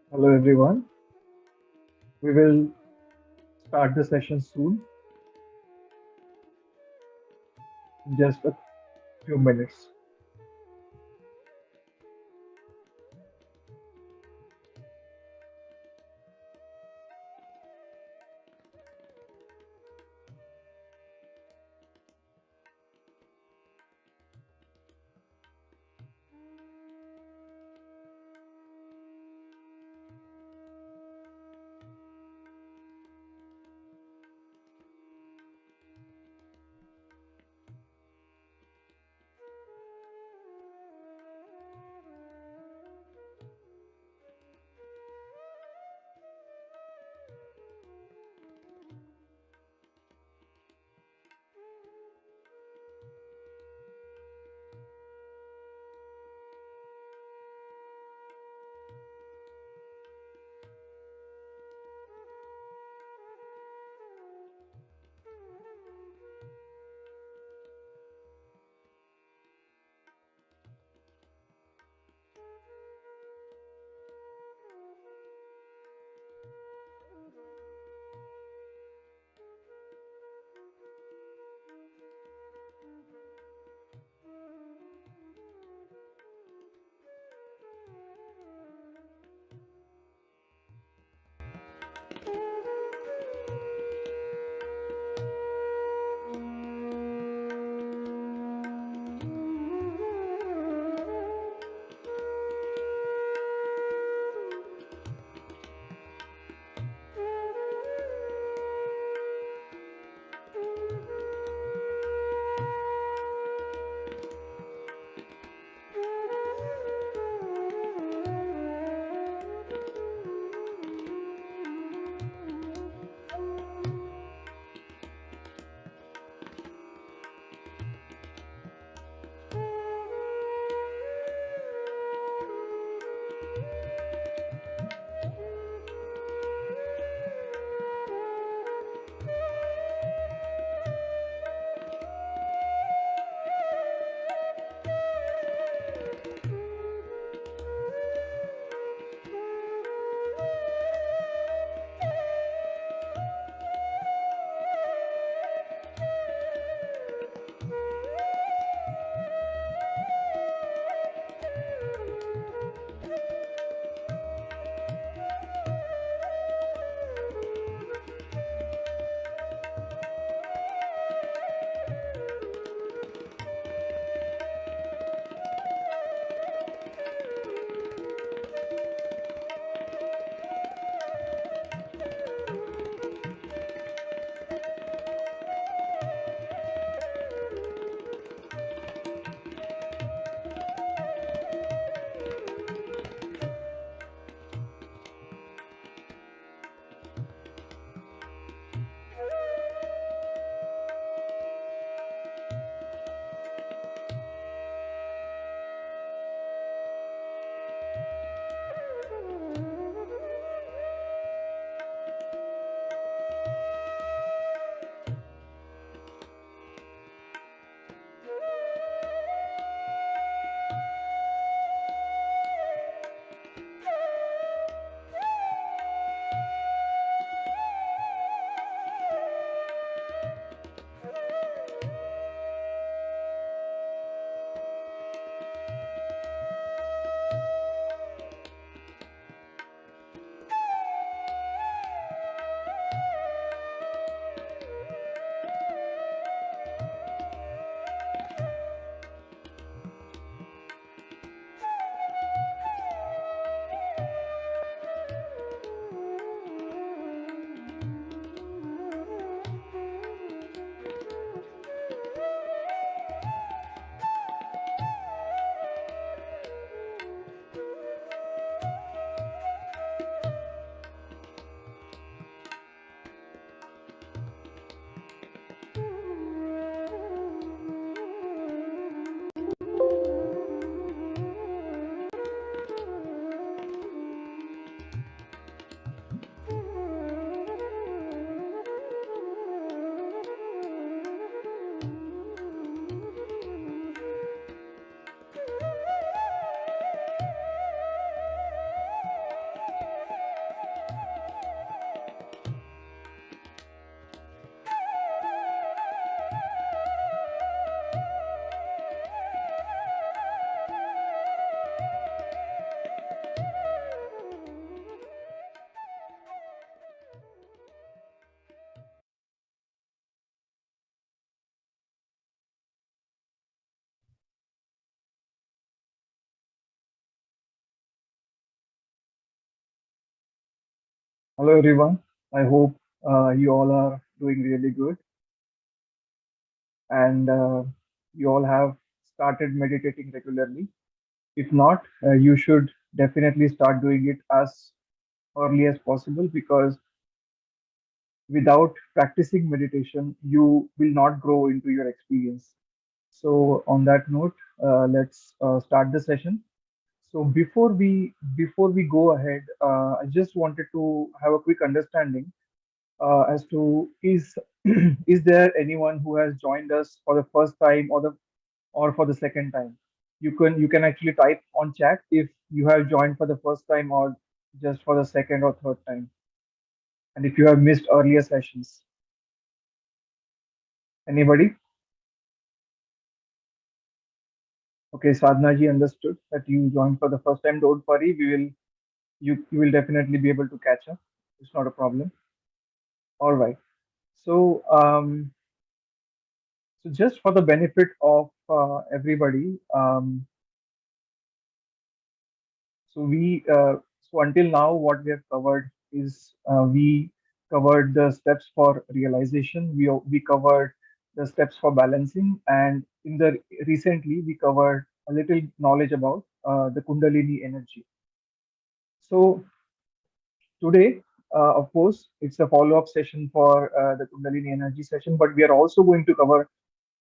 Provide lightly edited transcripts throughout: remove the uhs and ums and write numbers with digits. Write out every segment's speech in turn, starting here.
Hello everyone. We will start the session soon, in just a few minutes. Hello, everyone. I hope you all are doing really good and you all have started meditating regularly. If not, you should definitely start doing it as early as possible because without practicing meditation, you will not grow into your experience. So, on that note, let's start the session. So before we go ahead, I just wanted to have a quick understanding as to is there anyone who has joined us for the first time or for the second time? You can actually type on chat if you have joined for the first time or just for the second or third time, and if you have missed earlier sessions. Anybody? Okay, Sadhna ji understood that you joined for the first time. Don't worry, you will definitely be able to catch up. It's not a problem. All right. So so just for the benefit of everybody, so until now, what we have covered is we covered the steps for realization. We covered the steps for balancing, and in the recently we covered a little knowledge about the Kundalini energy. So today, of course, it's a follow-up session for the Kundalini energy session, but we are also going to cover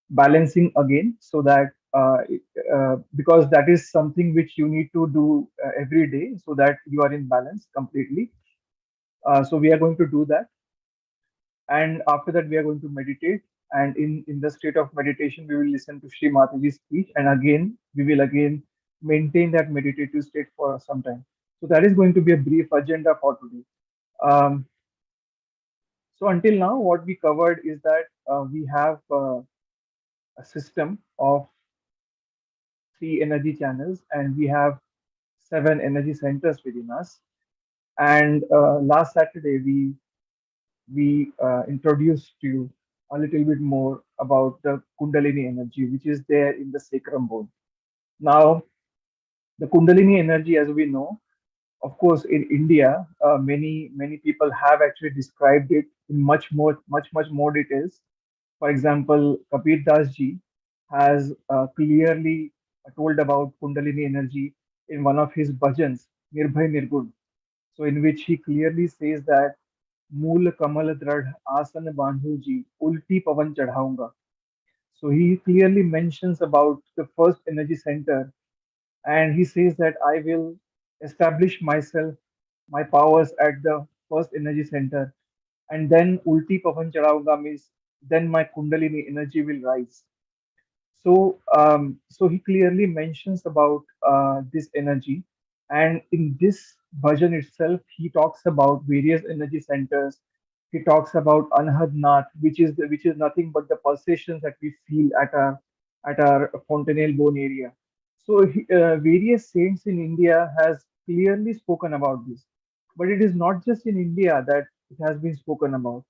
balancing again so that because that is something which you need to do every day so that you are in balance completely. So we are going to do that, and after that we are going to meditate, and in the state of meditation we will listen to Shri Mataji's speech, and again we will again maintain that meditative state for some time. So that is going to be a brief agenda for today. um, so until now what we covered is that we have a system of three energy channels, and we have seven energy centers within us. And last Saturday, we introduced you a little bit more about the Kundalini energy, which is there in the sacrum bone. Now, the Kundalini energy, as we know, of course, in India, many people have actually described it in much more details. For example, Kabir Das ji has clearly told about Kundalini energy in one of his bhajans, Nirbhay Nirgun. So, in which he clearly says that Mool Kamal Drad Asan Bandhu ji Ulti Pavan Chadhaunga. So, he clearly mentions about the first energy center, and he says that I will establish myself, my powers at the first energy center, and then Ulti Pavan Chadhaunga means then my Kundalini energy will rise. So he clearly mentions about this energy, and in this version itself, he talks about various energy centers. He talks about Anhad Nath, which is nothing but the pulsations that we feel at our fontanelle bone area. So various saints in India has clearly spoken about this, but it is not just in India that it has been spoken about.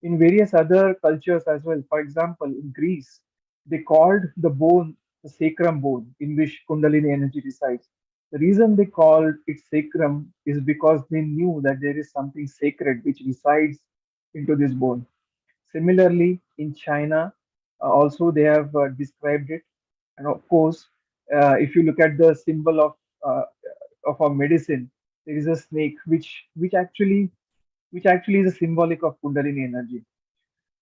In various other cultures as well. For example, in Greece, they called the bone the sacrum bone in which Kundalini energy resides. The reason they called it sacrum is because they knew that there is something sacred which resides into this bone. Similarly, in China, also they have described it. And of course, if you look at the symbol uh, of our medicine, there is a snake which actually is a symbolic of Kundalini energy.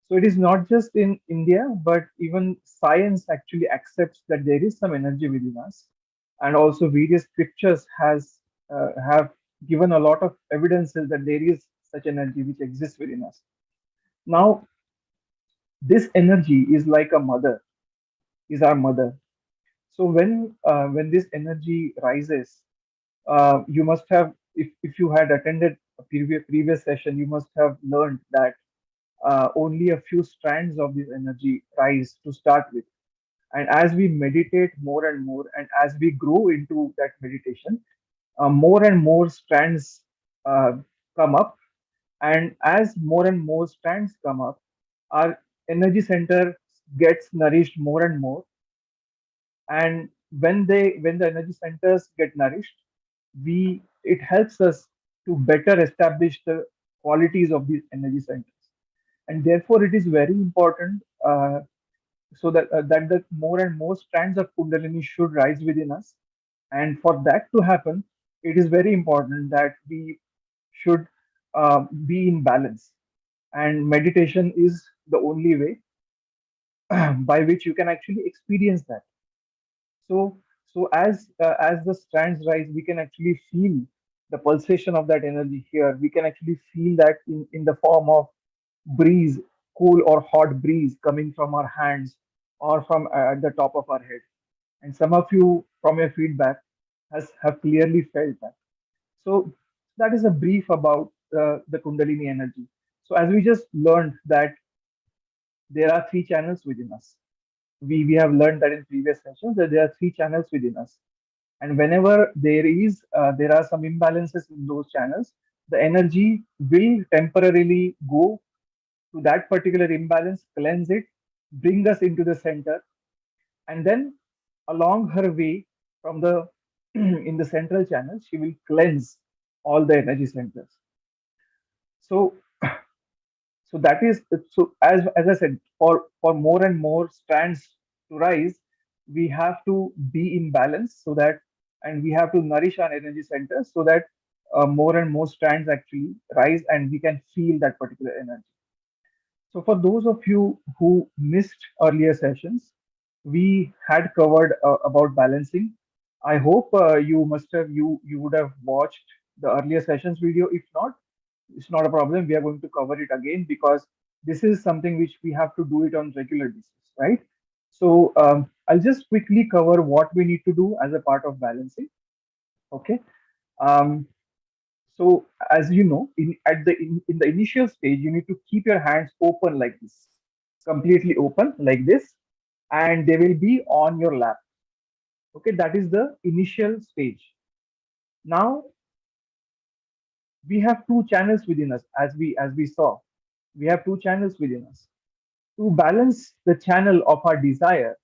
So it is not just in India, but even science actually accepts that there is some energy within us, and also various scriptures has have given a lot of evidences that there is such energy which exists within us. Now, this energy is like a mother, is our mother. So when this energy rises, you must have, if you had attended a previous session, you must have learned that only a few strands of this energy rise to start with. And as we meditate more and more, and as we grow into that meditation, more and more strands uh, come up. And as more and more strands come up, our energy center gets nourished more and more. And when the energy centers get nourished, we it helps us to better establish qualities of these energy centers. And therefore, it is very important, so that the more and more strands of Kundalini should rise within us. And for that to happen, it is very important that we should be in balance. And meditation is the only way by which you can actually experience that. So, as the strands rise, we can actually feel the pulsation of that energy here. We can actually feel that in the form of breeze, cool or hot breeze coming from our hands or from at the top of our head. And some of you, from your feedback, has have clearly felt that. So that is a brief about the Kundalini energy. So as we just learned that there are three channels within us. We have learned that in previous sessions that there are three channels within us, and whenever there are some imbalances in those channels, the energy will temporarily go to that particular imbalance, cleanse it, bring us into the center, and then along her way from the in the central channel, she will cleanse all the energy centers. So that is, so as I said, for more and more strands to rise, we have to be in balance, so that, and we have to nourish our energy centers so that more and more strands actually rise and we can feel that particular energy. So for those of you who missed earlier sessions, we had covered about balancing. I hope you would have watched the earlier sessions video. If not, it's not a problem. We are going to cover it again because this is something which we have to do it on regular basis, right? So I'll just quickly cover what we need to do as a part of balancing. Okay. Um, so as you know, in the initial stage, you need to keep your hands open like this, completely open like this, and they will be on your lap. Okay, that is the initial stage. Now we have two channels within us, as we saw. We have two channels within us. To balance the channel of our desire,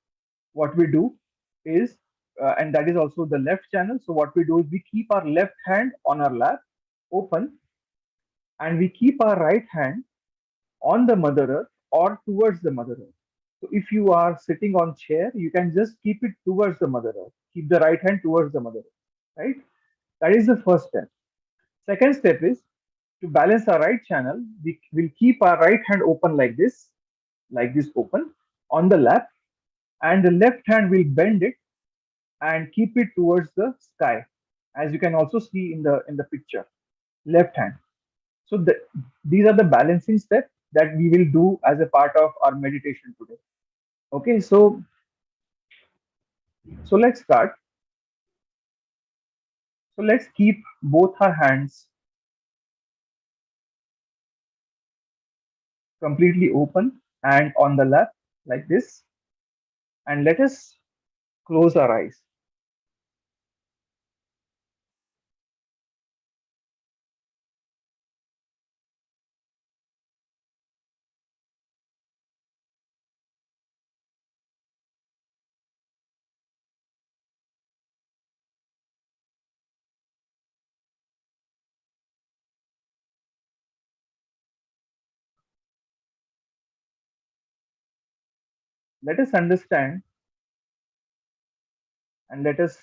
what we do is, and that is also the left channel. So what we do is we keep our left hand on our lap, open, and we keep our right hand on the mother earth or towards the mother earth. So if you are sitting on chair, you can just keep it towards the mother earth. Keep the right hand towards the mother earth, right? That is the first step. Second step is to balance our right channel. We will keep our right hand open like this open on the lap, and the left hand will bend it and keep it towards the sky, as you can also see in the picture. Left hand. So these are the balancing steps that we will do as a part of our meditation today. Okay, so let's start. So let's keep both our hands completely open and on the lap like this, and let us close our eyes. Let us understand, and let us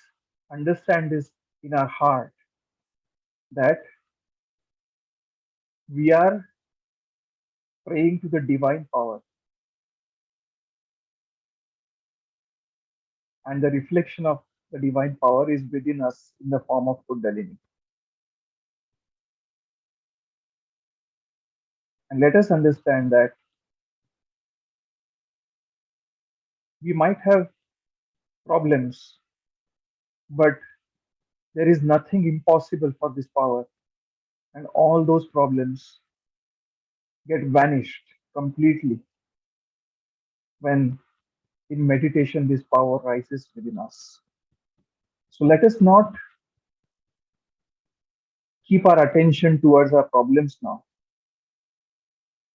understand this in our heart, that we are praying to the divine power, and the reflection of the divine power is within us in the form of Kundalini. And let us understand that we might have problems, but there is nothing impossible for this power, and all those problems get vanished completely when in meditation this power rises within us. So let us not keep our attention towards our problems now,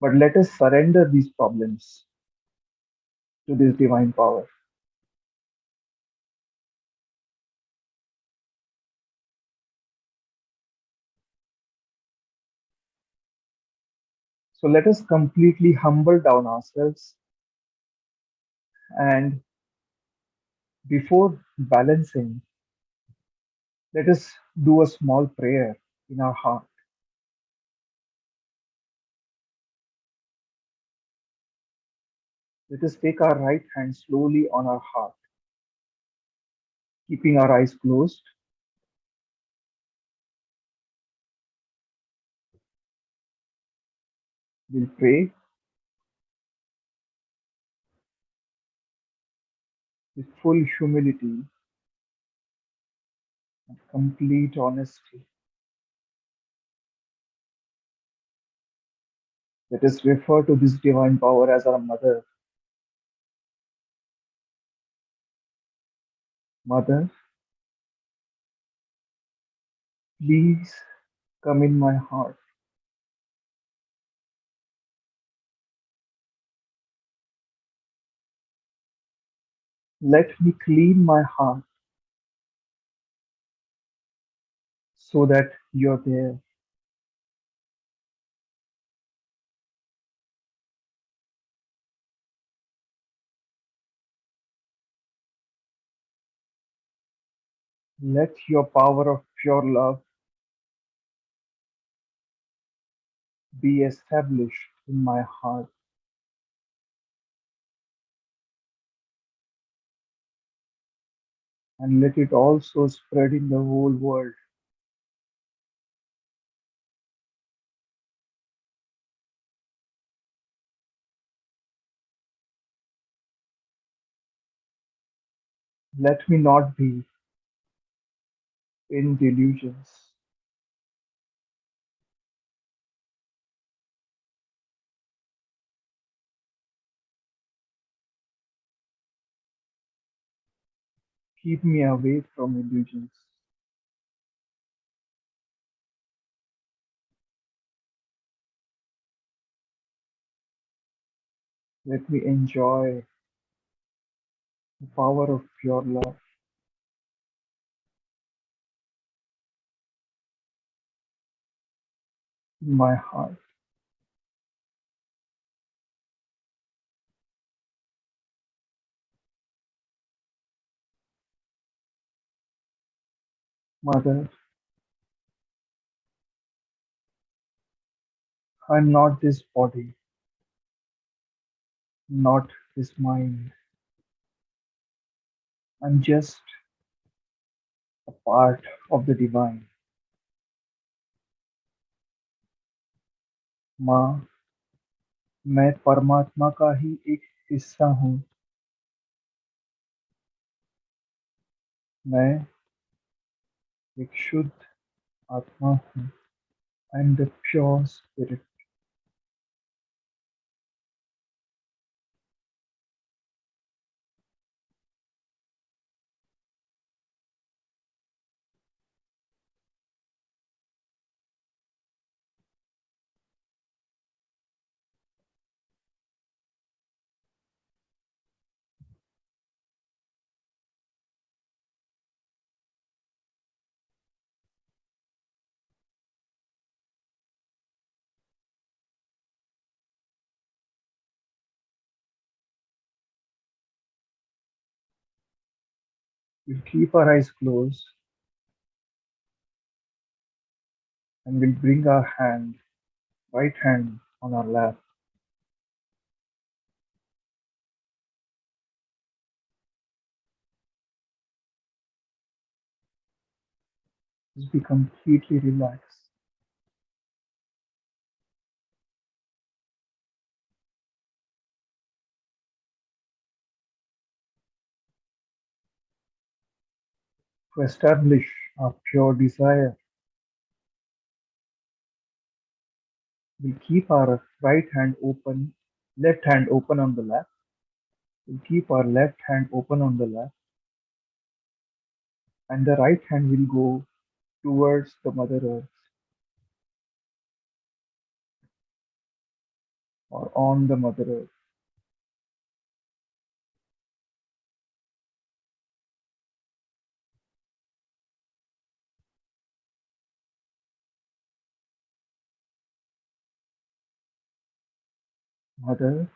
but let us surrender these problems to this divine power. So let us completely humble down ourselves, and before balancing, let us do a small prayer in our heart. Let us take our right hand slowly on our heart, keeping our eyes closed. We'll pray with full humility and complete honesty. Let us refer to this divine power as our mother. Mother, please come in my heart. Let me clean my heart so that you're there. Let your power of pure love be established in my heart, and let it also spread in the whole world. Let me not be in delusions. Keep me away from illusions. Let me enjoy the power of pure love in my heart. Mother, I'm not this body, not this mind. I'm just a part of the divine. माँ, मैं परमात्मा का ही एक हिस्सा हूँ. मैं एक शुद्ध आत्मा हूँ. I'm the pure spirit. We'll keep our eyes closed and we'll bring our hand, right hand on our lap. Just be completely relaxed. To establish our pure desire, we'll keep our right hand open, left hand open on the lap. We'll keep our left hand open on the lap, and the right hand will go towards the Mother Earth or on the Mother Earth. Mother,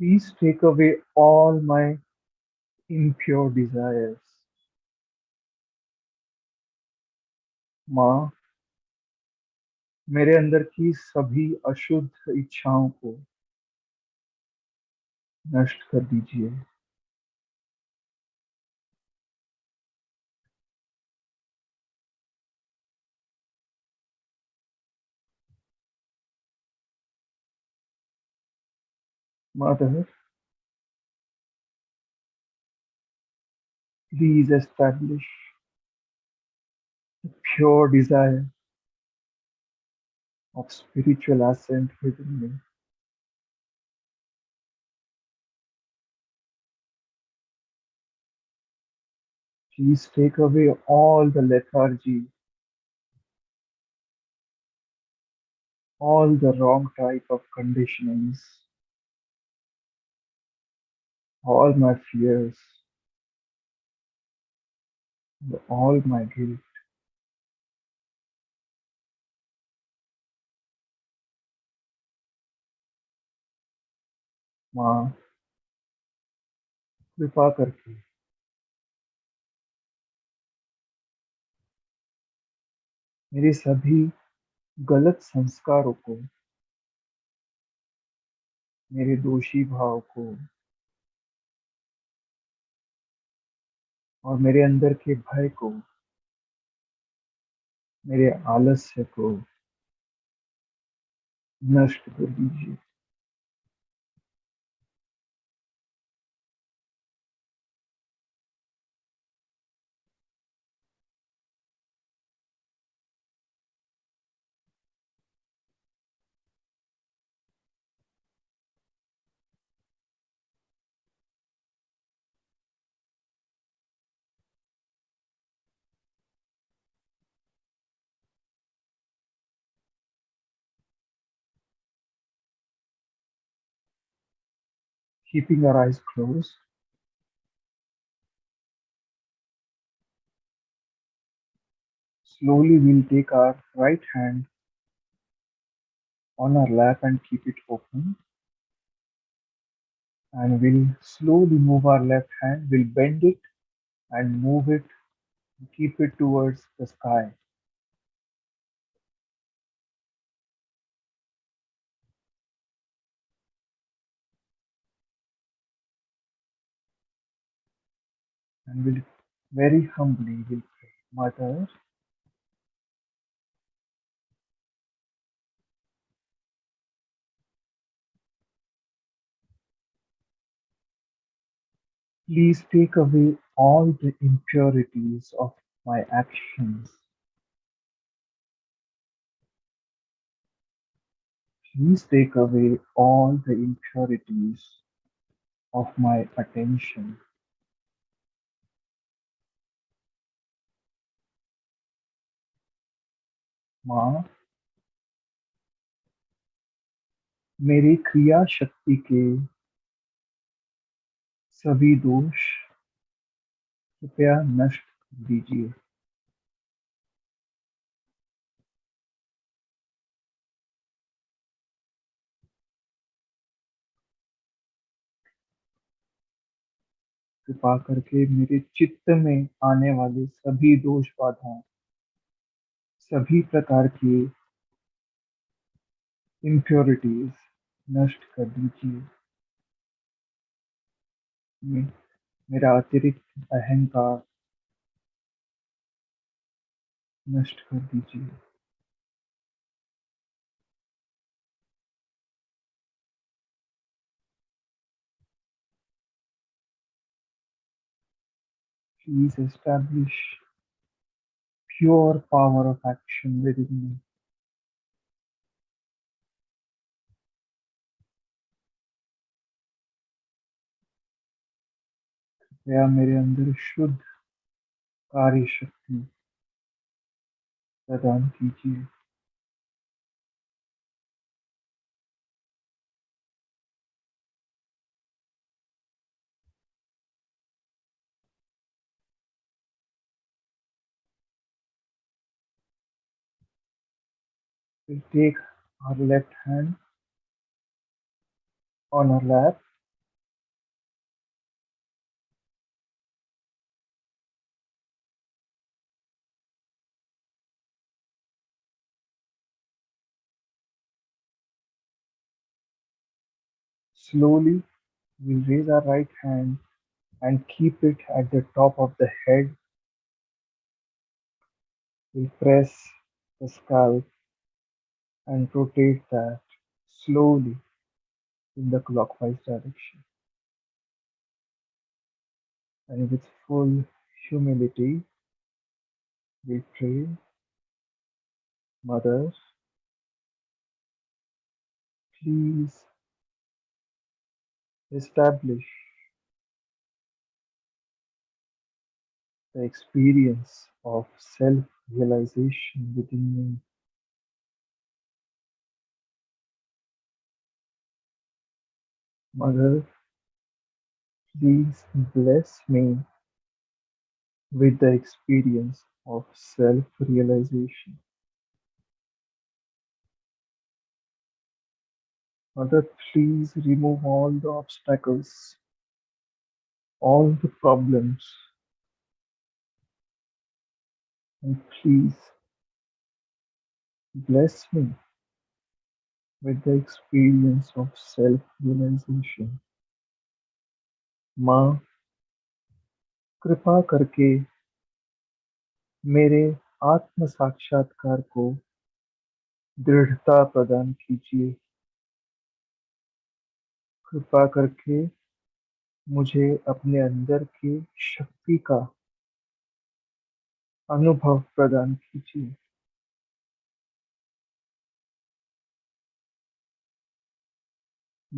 please take away all my impure desires. माँ, मेरे अंदर की सभी अशुद्ध इच्छाओं को नष्ट कर दीजिए। Mother, please establish the pure desire of spiritual ascent within me. Please take away all the lethargy, all the wrong type of conditionings, all my fears, all my guilt. माँ, कृपा करके मेरे सभी गलत संस्कारों को, मेरे दोषी भाव को और मेरे अंदर के भय को, मेरे आलस्य को नष्ट कर दीजिए। Keeping our eyes closed, slowly we'll take our right hand on our lap and keep it open, and we'll slowly move our left hand, we'll bend it and move it, keep it towards the sky. And we'll very humbly will pray, Mother, please take away all the impurities of my actions. Please take away all the impurities of my attention. माँ, मेरी क्रिया शक्ति के सभी दोष कृपया नष्ट कर दीजिए। कृपा करके मेरे चित्त में आने वाले सभी दोष बाधाओं, सभी प्रकार की इम्प्योरिटीज नष्ट कर दीजिए। मे- मेरा अतिरिक्त अहंकार नष्ट कर दीजिए। Please establish pure power of action within me. कृपया मेरे अंदर शुद्ध कार्य शक्ति प्रदान कीजिए। We'll take our left hand on our lap, slowly we'll raise our right hand and keep it at the top of the head. We'll press the scalp and rotate that slowly in the clockwise direction. And with full humility, we pray, Mother, please establish the experience of self realization within me. Mother, please bless me with the experience of self realization. Mother, please remove all the obstacles, all the problems, and please bless me with the experience of self realization. माँ कृपा करके मेरे आत्म साक्षात्कार को दृढ़ता प्रदान कीजिए। कृपा करके मुझे अपने अंदर की शक्ति का अनुभव प्रदान कीजिए।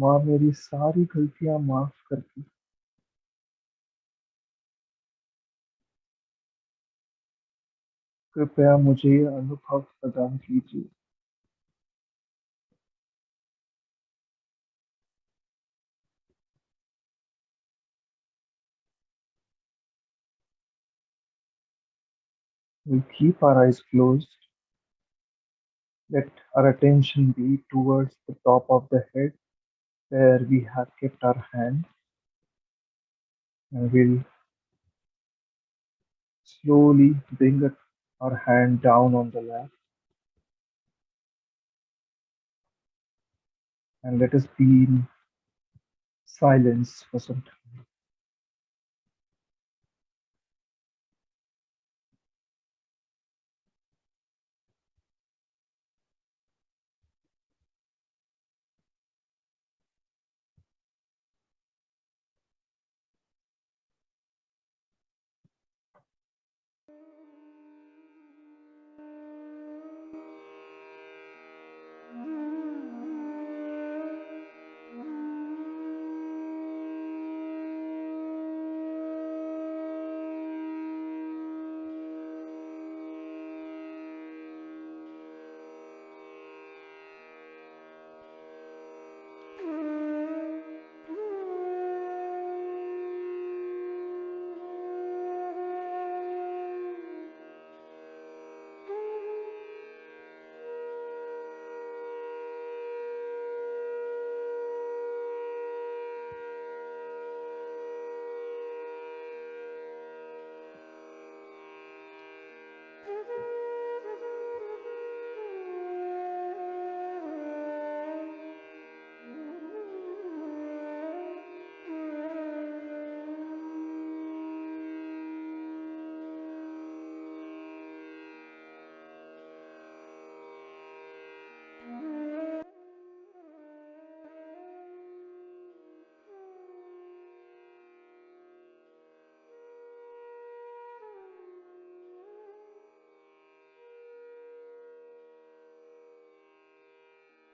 माँ मेरी सारी गलतियाँ माफ करके कृपया मुझे ये अनुभव प्रदान कीजिए। We keep our eyes closed. Let our attention be towards the top of the head where we have kept our hand, and we'll slowly bring our hand down on the lap and let us be in silence for some time.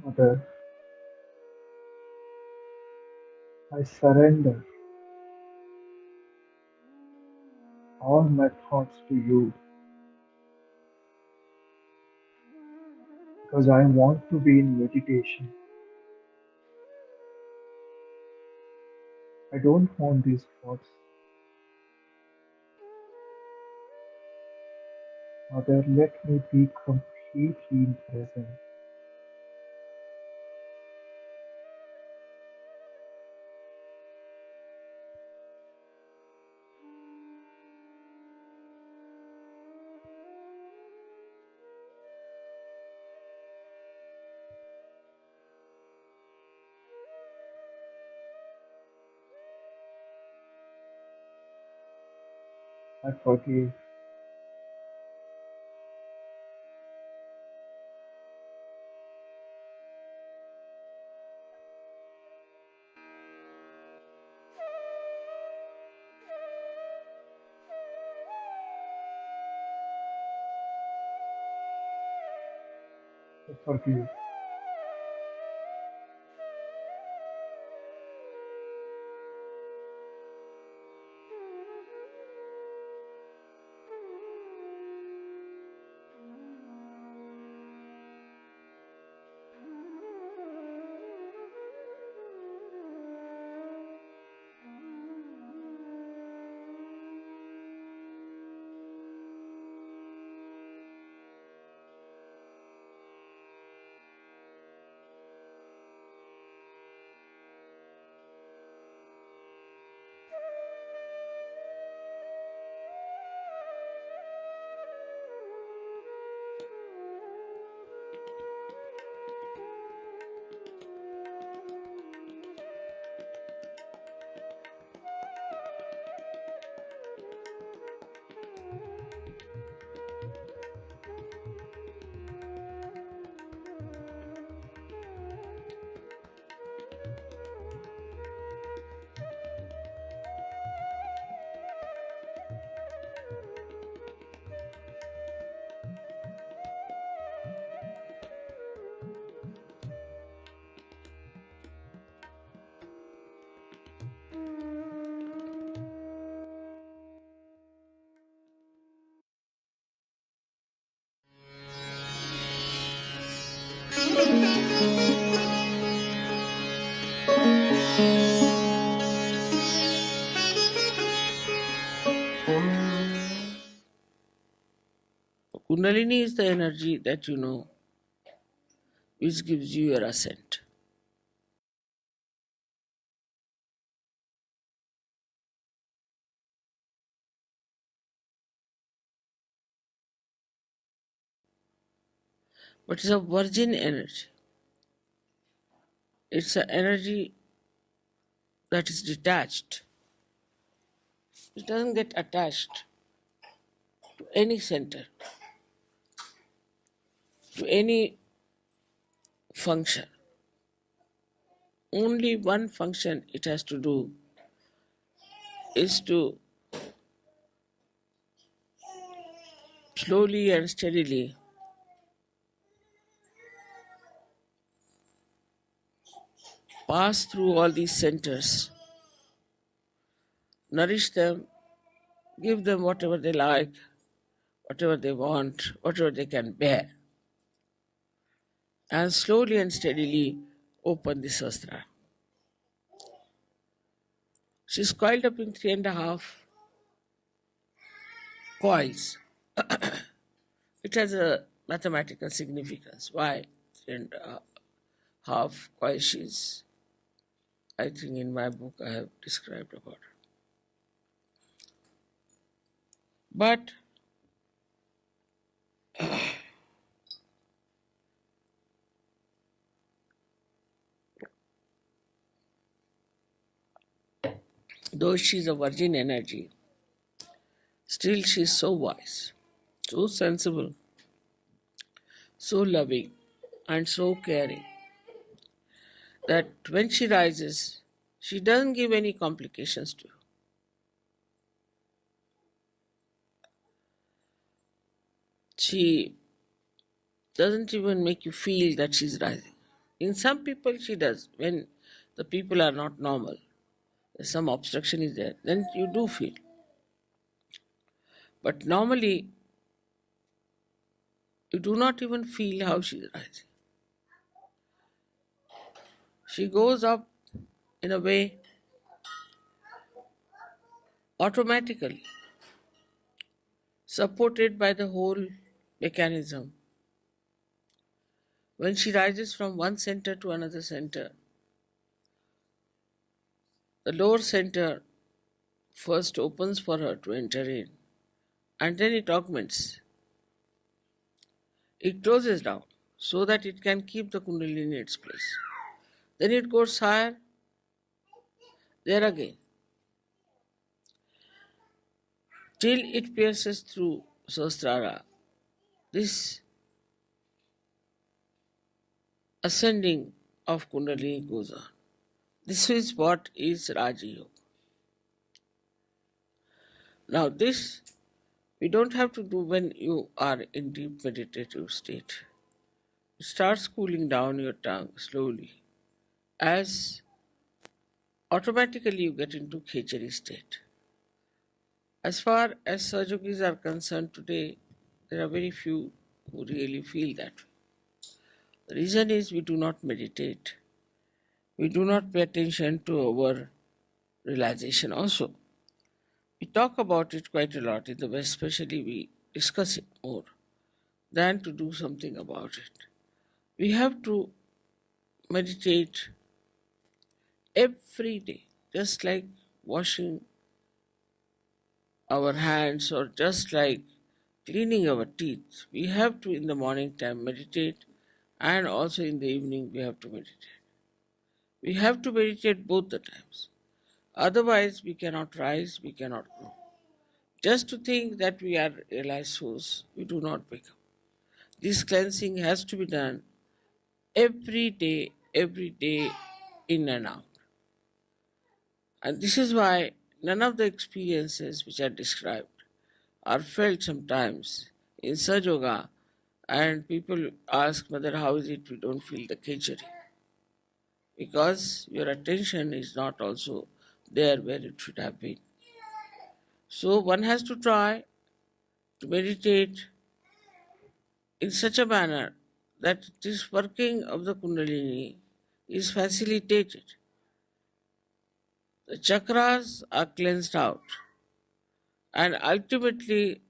Mother, I surrender all my thoughts to you because I want to be in meditation. I don't want these thoughts. Mother, let me be completely present. I forgive. I forgive. Kundalini is the energy that you know, which gives you your ascent. But it's a virgin energy. It's an energy that is detached. It doesn't get attached to any center, to any function. Only one function it has to do is to slowly and steadily pass through all these centers, nourish them, give them whatever they like, whatever they want, whatever they can bear, and slowly and steadily open the sastra. She's coiled up in 3.5 coils. It has a mathematical significance. Why 3.5 coils? She's, I think in my book I have described about her. But though she's a virgin energy, still she's so wise, so sensible, so loving, and so caring that when she rises, she doesn't give any complications to you. She doesn't even make you feel that she's rising. In some people, she does. When the people are not normal, some obstruction is there, then you do feel. But normally, you do not even feel how she is rising. She goes up in a way automatically, supported by the whole mechanism. When she rises from one center to another center, the lower center first opens for her to enter in, and then it augments. It closes down so that it can keep the Kundalini in its place. Then it goes higher, there again. till it pierces through Sahasrara. This ascending of Kundalini goes on. This is what is Raja Yoga. Now, this we don't have to do when you are in deep meditative state. It starts cooling down your tongue slowly as automatically you get into Khechari state. As far as Sahajogis are concerned today, there are very few who really feel that way. The reason is we do not meditate. We do not pay attention to our realization also. We talk about it quite a lot in the West, especially we discuss it more than to do something about it. We have to meditate every day, just like washing our hands or just like cleaning our teeth. We have to, in the morning time, meditate, and also in the evening, we have to meditate. We have to meditate both the times. Otherwise, we cannot rise, we cannot grow. Just to think that we are realized souls, we do not become. This cleansing has to be done every day, in and out. And this is why none of the experiences which are described are felt sometimes in Sahaja Yoga, and people ask, Mother, how is it we don't feel the Khechari? Because your attention is not also there where it should have been. So one has to try to meditate in such a manner that this working of the Kundalini is facilitated. The chakras are cleansed out, and ultimately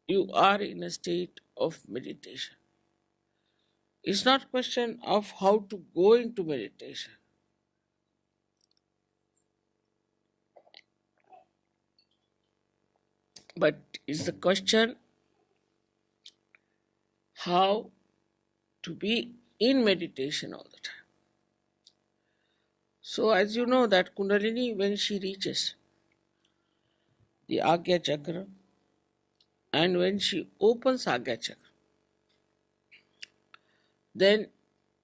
you are in a state of meditation. It's not a question of how to go into meditation, but it's the question how to be in meditation all the time. So as you know that Kundalini, when she reaches the Agya Chakra and when she opens Agya Chakra, then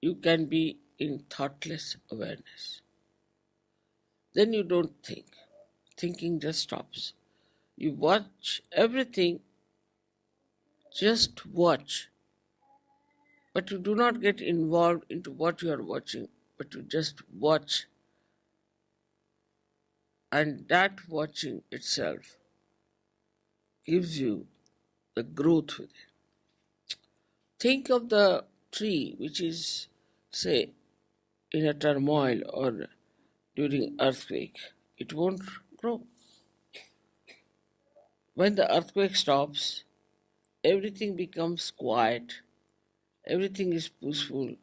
you can be in thoughtless awareness. Then you don't think. Thinking just stops. You watch everything, just watch. But you do not get involved into what you are watching, but you just watch. And that watching itself gives you the growth with it. Think of the tree which is, say, in a turmoil or during earthquake. It won't grow. When the earthquake stops, everything becomes quiet, everything is peaceful,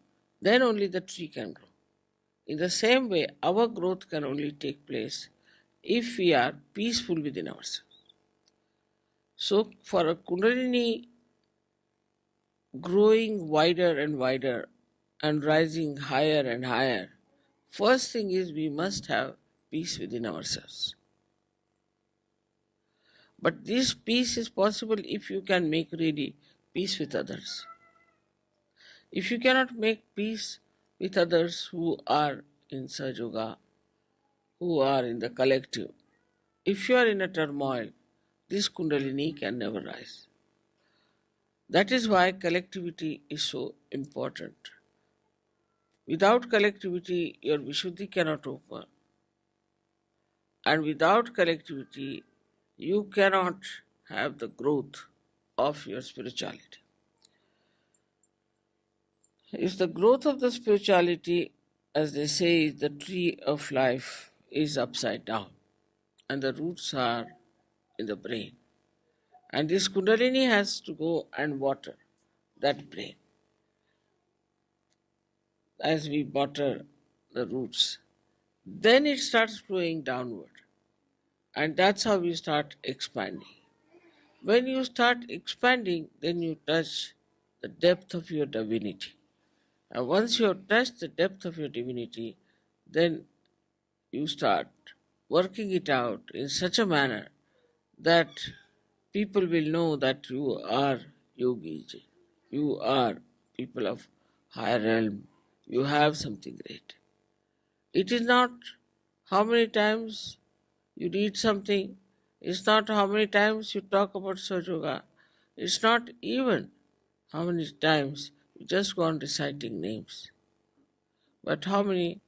then only the tree can grow. In the same way, our growth can only take place if we are peaceful within ourselves. So, for a Kundalini growing wider and wider and rising higher and higher, first thing is we must have peace within ourselves. But this peace is possible if you can make really peace with others. If you cannot make peace with others who are in Sahaja Yoga, who are in the collective, if you are in a turmoil, this Kundalini can never rise. That is why collectivity is so important. Without collectivity, your Vishuddhi cannot open. And without collectivity, you cannot have the growth of your spirituality. If the growth of the spirituality, as they say, the tree of life is upside down and the roots are in the brain. And this Kundalini has to go and water that brain as we water the roots. Then it starts flowing downward. And that's how you start expanding. When you start expanding, then you touch the depth of your divinity. And once you have touched the depth of your divinity, then you start working it out in such a manner that people will know that you are yogis. You are people of higher realm. You have something great. It is not how many times you read something, it's not how many times you talk about Sahaja. It's not even how many times you just go on reciting names, but how many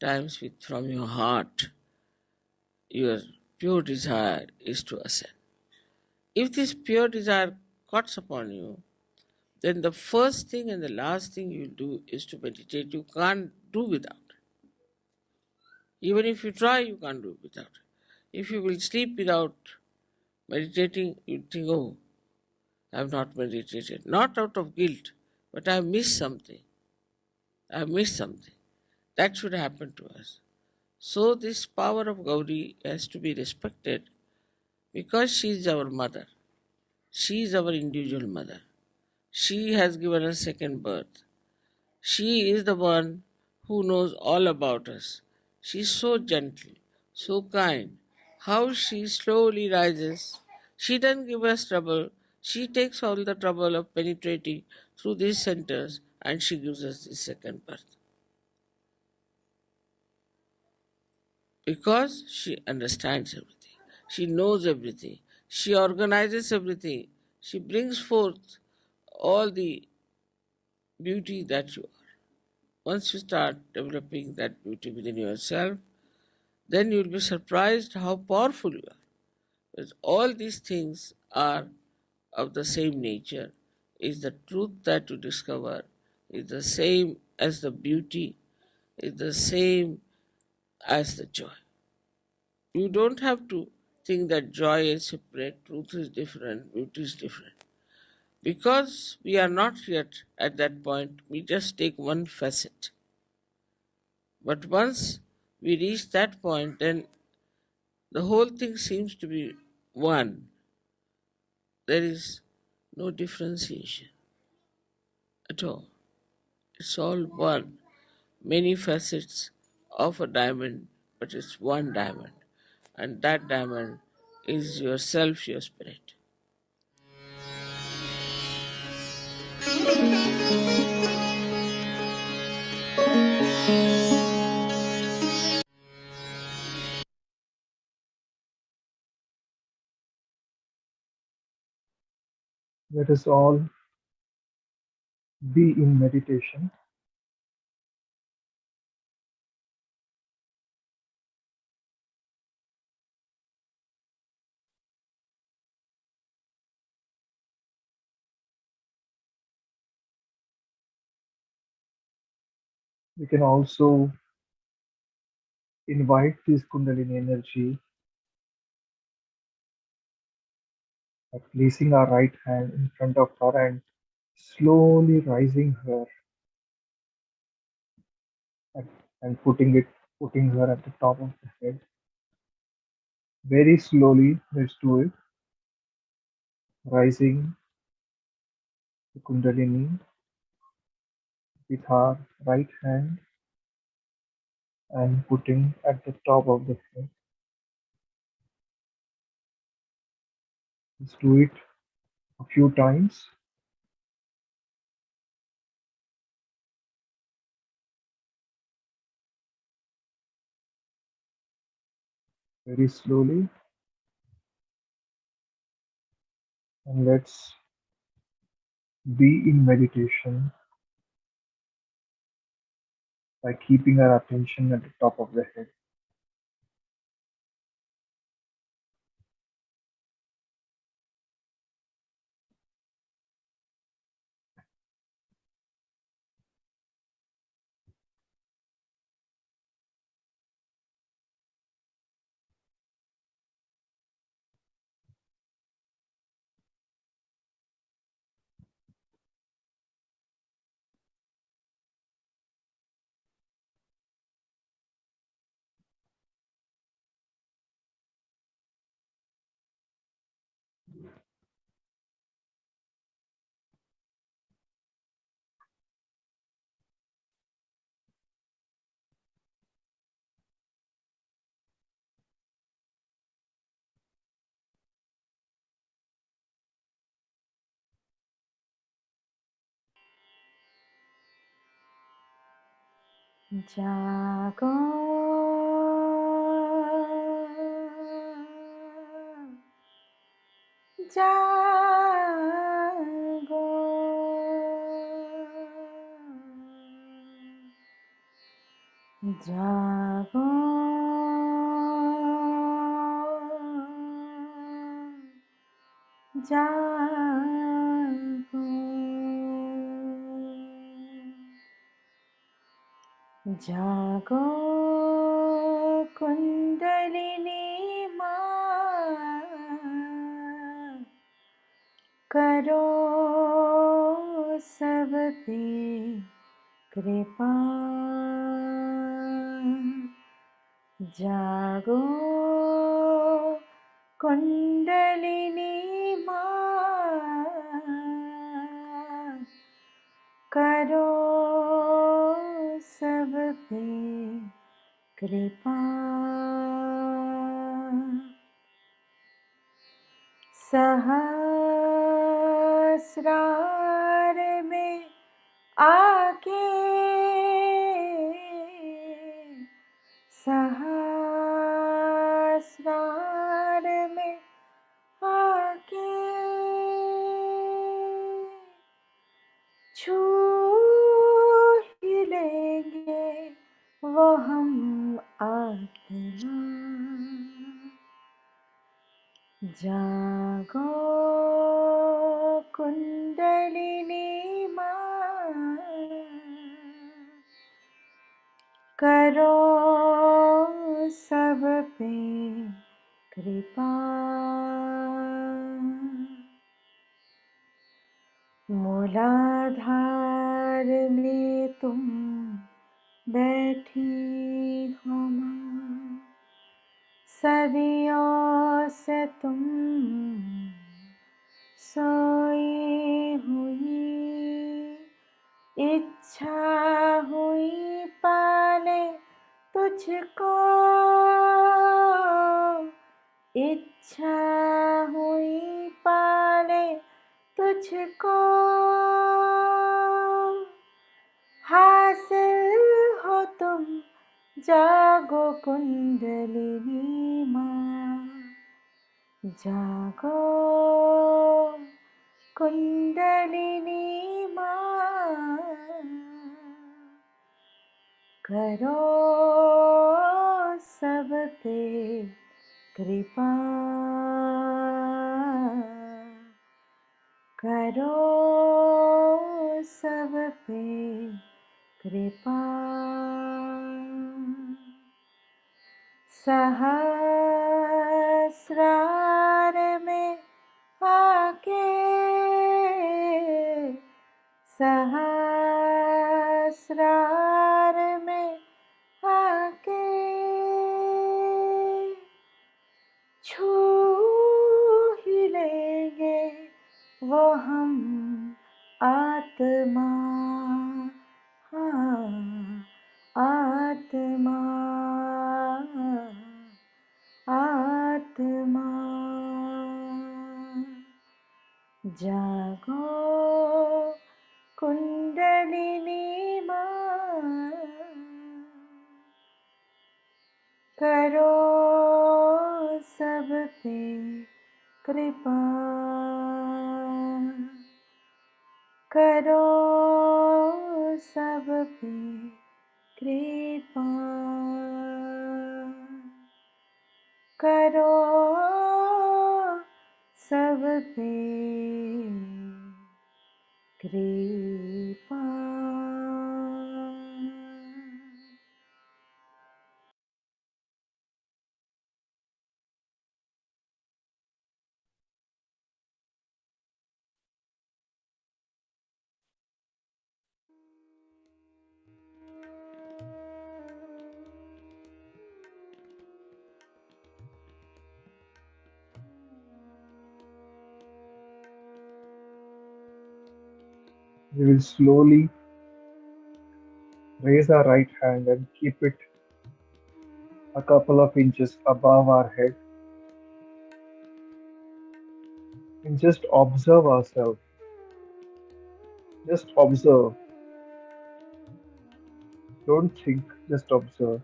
times from your heart your pure desire is to ascend. If this pure desire cuts upon you, then the first thing and the last thing you do is to meditate. You can't do without. Even if you try, you can't do without. If you will sleep without meditating, you think, oh, I have not meditated. Not out of guilt, but I have missed something. I have missed something. That should happen to us. So, this power of Gauri has to be respected because she is our mother. She is our individual mother. She has given us second birth. She is the one who knows all about us. She is so gentle, so kind. How she slowly rises. She doesn't give us trouble. She takes all the trouble of penetrating through these centers and she gives us the second birth. Because she understands everything. She knows everything. She organizes everything. She brings forth all the beauty that you are. Once you start developing that beauty within yourself, then you'll be surprised how powerful you are. Because all these things are of the same nature. Is the truth that you discover is the same as the beauty, is the same as the joy. You don't have to think that joy is separate, truth is different, beauty is different. Because we are not yet at that point, we just take one facet. But once we reach that point, then the whole thing seems to be one. There is no differentiation at all. It's all one. Many facets of a diamond, but it's one diamond. And that diamond is yourself, your spirit. Let us all be in meditation. We can also invite this Kundalini energy by placing our right hand in front of her and slowly rising her at, and putting her at the top of the head. Very slowly, let's do it. Rising the Kundalini with our right hand and putting at the top of the head. Let's do it a few times. Very slowly, and let's be in meditation by keeping our attention at the top of the head. जागो जागो जागो जागो जागो कुंडलिनी माँ करो सब पे कृपा जागो कुंडलिनी माँ करो सब पे कृपा सहस्रार में आके सहस्रार में आके छू ही लेंगे वो हम आत्मा जागो कुंडलिनी माँ करो सब पे कृपा मूलाधार में तुम बैठी हो माँ सदियों से तुम सोई हुई इच्छा हुई पाले तुझको इच्छा हुई पाले तुझको हासिल हो तुम जागो कुंडलिनी माँ जागो कुंडलिनी माँ करो सब पे कृपा करो सब पे कृपा सहस्रार में आके सहस्रार में आके छू ही लेंगे वो हम आत्मा हाँ आत्मा आत्मा जागो कुंडलिनी माँ करो सब पे कृपा करो सब पे कृपा करो सब पे कृपा We will slowly raise our right hand and keep it a couple of inches above our head and just observe ourselves. Just observe. Don't think, just observe.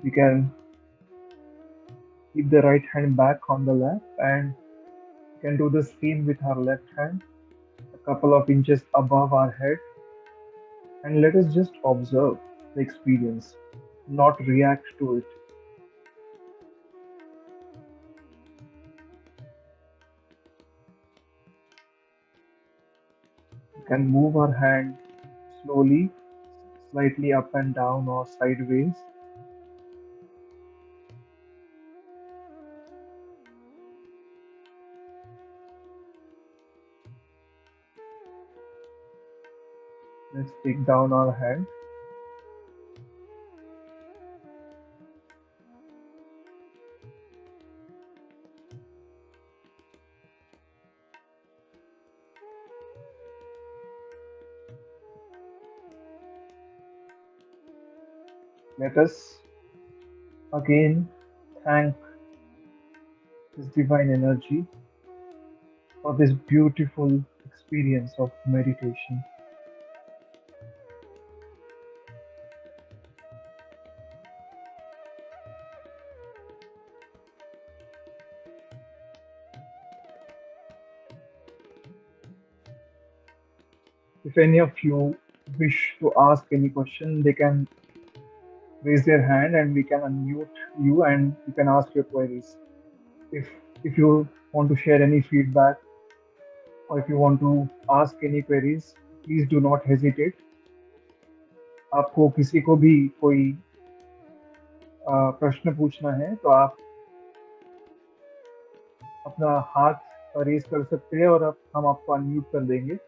You can keep the right hand back on the lap, and you can do the same with our left hand, a couple of inches above our head, and let us just observe the experience, not react to it. You can move our hand slowly, slightly up and down or sideways. Let's take down our hand. Let us again thank this divine energy for this beautiful experience of meditation. If any of you wish to ask any question, they can raise their hand and we can unmute you and you can ask your queries. If if you want to share any feedback or if you want to ask any queries, please do not hesitate. आपको किसी को भी कोई प्रश्न पूछना है तो आप अपना हाथ रेज कर सकते हैं और अब हम आपको अनम्यूट कर देंगे.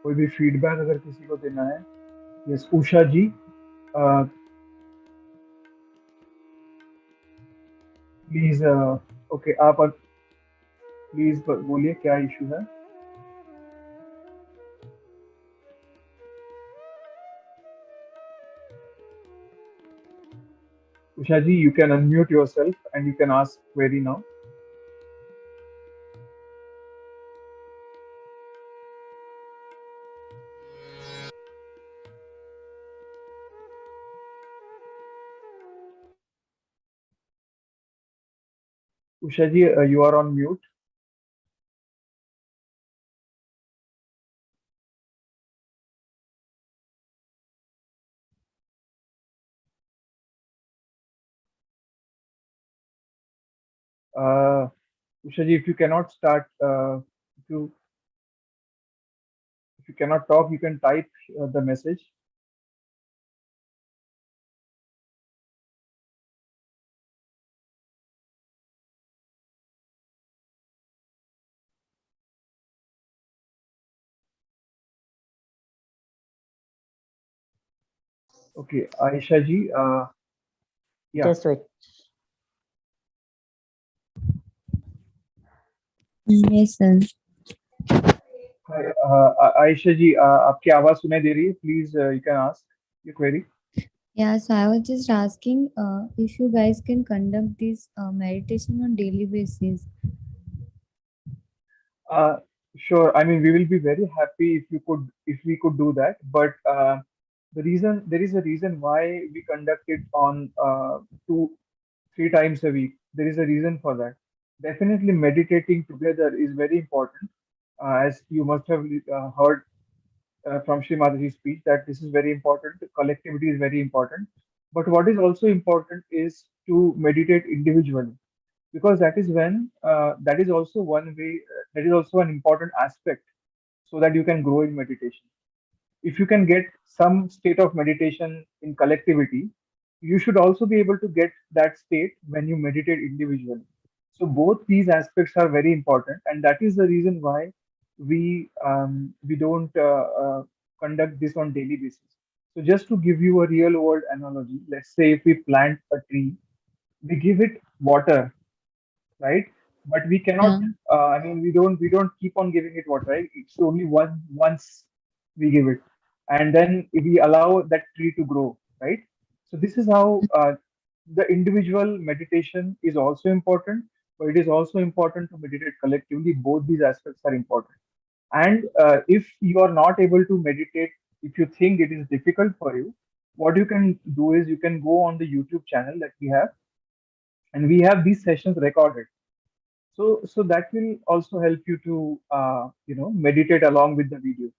कोई भी फीडबैक अगर किसी को देना है. Yes Usha ji, please. Okay, आप प्लीज बोलिए क्या इशू है. उषा जी, you can unmute yourself and you can ask query now. Usha ji, you are on mute. Uh, Usha ji, if you if you cannot talk, you can type the message. Okay, Aisha ji, yeah. Just wait. Yes, sir. Hi, Aisha ji, आपकी आवाज सुनाई दे रही है? Please, you can ask your query. Yeah, so I was just asking if you guys can conduct this meditation on daily basis. Uh, sure. I mean, we will be very happy if we could do that. But there is a reason why we conduct it on 3 times a week. There is a reason for that. Definitely, meditating together is very important. As you must have heard from Sri Mataji's speech, that this is very important. Collectivity is very important. But what is also important is to meditate individually, because that is also one way, that is also an important aspect, so that you can grow in meditation. If you can get some state of meditation in collectivity, you should also be able to get that state when you meditate individually. So both these aspects are very important, and that is the reason why we don't conduct this on daily basis. So just to give you a real world analogy, let's say if we plant a tree, we give it water, right? But we cannot. Yeah. I mean, we don't keep on giving it water, right? It's only once we give it, and then we allow that tree to grow, right? So this is how the individual meditation is also important, but it is also important to meditate collectively. Both these aspects are important. And if you are not able to meditate, if you think it is difficult for you, what you can do is you can go on the YouTube channel that we have, and we have these sessions recorded. So that will also help you to meditate along with the video.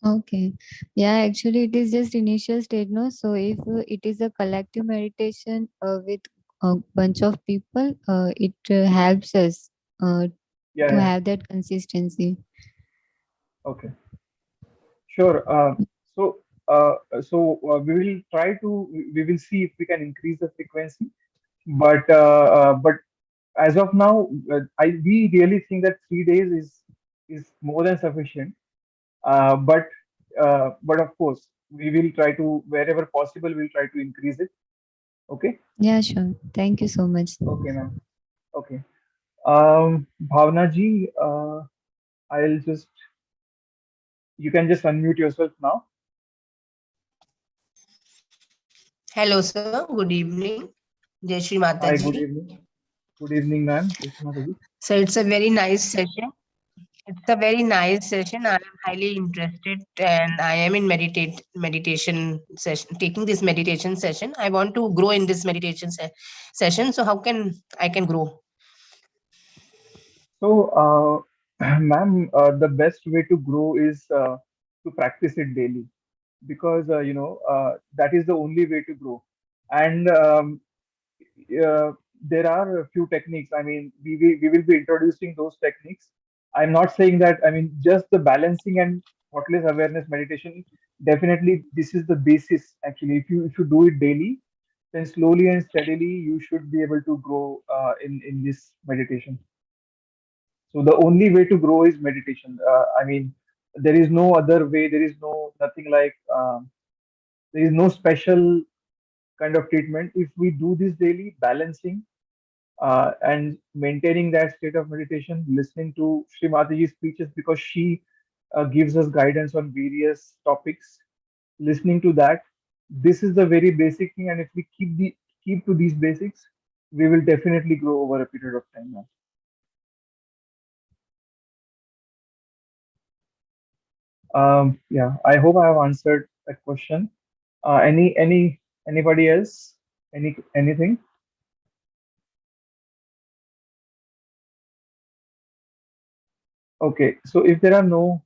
Okay. Yeah, actually, it is just initial stage, no? So if it is a collective meditation with a bunch of people, it helps us Yeah, to yeah. have that consistency. Okay, sure. We will try to, we will see if we can increase the frequency. But as of now, we really think that 3 days is more than sufficient. But of course, we will try to, wherever possible, we'll try to increase it. Okay. Yeah, sure. Thank you so much. Okay, ma'am. Okay. Bhavna ji, I'll just, you can just unmute yourself now. Hello, sir. Good evening. Jai Shri Hi, Mataji. good evening. Good evening, ma'am. Krishna ji. So it's a very nice session. It's a very nice session. I am highly interested and I am in meditation session, taking this meditation session. I want to grow in this meditation session. So how can I can grow? So, ma'am, the best way to grow is to practice it daily, because that is the only way to grow. And uh, there are a few techniques. I mean, we will be introducing those techniques. I'm not saying that. I mean, just the balancing and thoughtless awareness meditation. Definitely, this is the basis. Actually, if you do it daily, then slowly and steadily you should be able to grow in this meditation. So the only way to grow is meditation. I mean, there is no other way. There is no nothing like there is no special kind of treatment. If we do this daily, balancing and maintaining that state of meditation, listening to Srimatiji's speeches, because she gives us guidance on various topics. Listening to that, this is the very basic thing. And if we keep to these basics, we will definitely grow over a period of time. Now. Yeah, I hope I have answered that question. Anybody else? Anything? Okay, so if there are no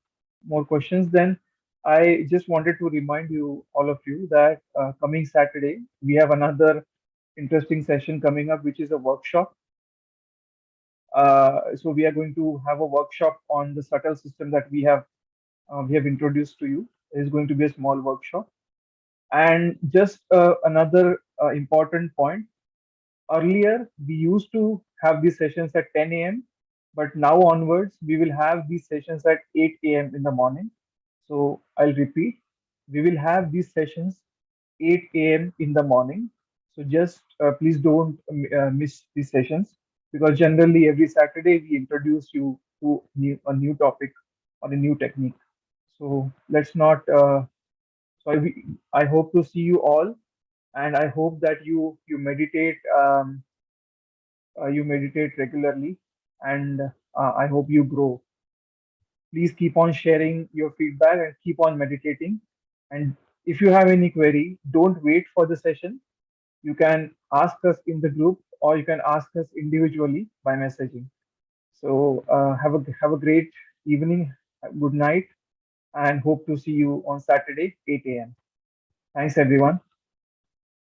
more questions, then I just wanted to remind you, all of you, that coming Saturday we have another interesting session coming up, which is a workshop. So we are going to have a workshop on the subtle system that we have introduced to you. It is going to be a small workshop. And just another important point. Earlier, we used to have these sessions at 10 a.m., but now onwards, we will have these sessions at 8 a.m. in the morning. So I'll repeat, we will have these sessions 8 a.m. in the morning. So just please don't miss these sessions, because generally every Saturday we introduce you to a new topic or a new technique. So let's not. I hope to see you all, and I hope that you meditate regularly, and I hope you grow. Please keep on sharing your feedback and keep on meditating. And if you have any query, don't wait for the session. You can ask us in the group, or you can ask us individually by messaging. So have a great evening, good night, and hope to see you on Saturday 8 a.m. Thanks everyone.